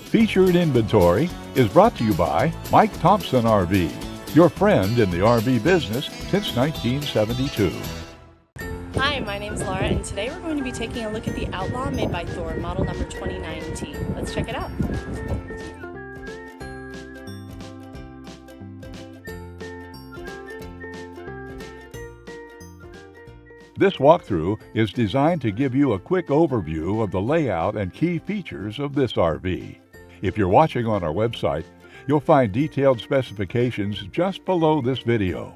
Featured Inventory is brought to you by Mike Thompson RV, your friend in the RV business since 1972. Hi, my name is Laura, and today we're going to be taking a look at the Outlaw made by Thor, model number 29T. Let's check it out. This walkthrough is designed to give you a quick overview of the layout and key features of this RV. If you're watching on our website, you'll find detailed specifications just below this video.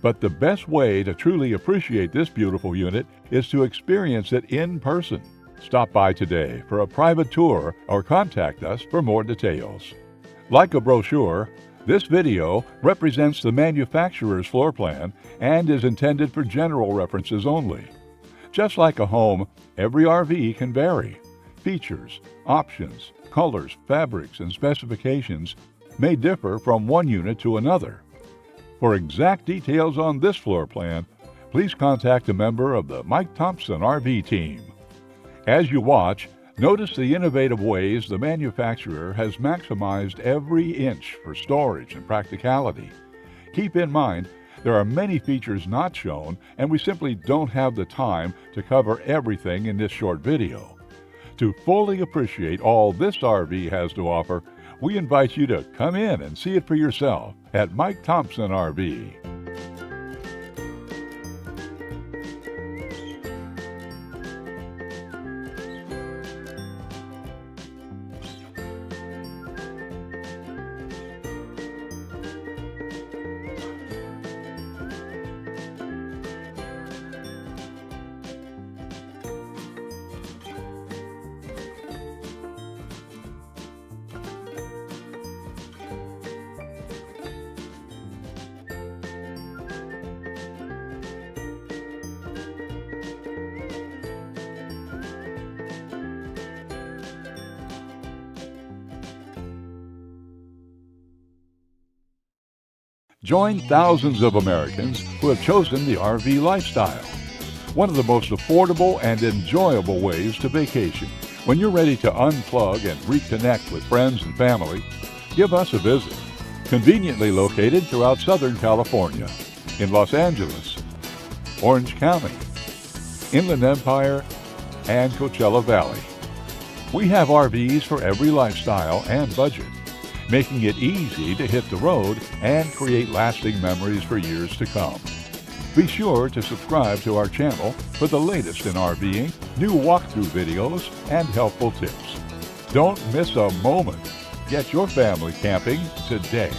But the best way to truly appreciate this beautiful unit is to experience it in person. Stop by today for a private tour or contact us for more details. Like a brochure, this video represents the manufacturer's floor plan and is intended for general references only. Just like a home, every RV can vary. Features, options, colors, fabrics, and specifications may differ from one unit to another. For exact details on this floor plan, please contact a member of the Mike Thompson RV team. As you watch, notice the innovative ways the manufacturer has maximized every inch for storage and practicality. Keep in mind, there are many features not shown, and we simply don't have the time to cover everything in this short video. To fully appreciate all this RV has to offer, we invite you to come in and see it for yourself at Mike Thompson RV. Join thousands of Americans who have chosen the RV lifestyle. One of the most affordable and enjoyable ways to vacation. When you're ready to unplug and reconnect with friends and family, give us a visit. Conveniently located throughout Southern California, in Los Angeles, Orange County, Inland Empire, and Coachella Valley. We have RVs for every lifestyle and budget, making it easy to hit the road and create lasting memories for years to come. Be sure to subscribe to our channel for the latest in RVing, new walkthrough videos, and helpful tips. Don't miss a moment. Get your family camping today.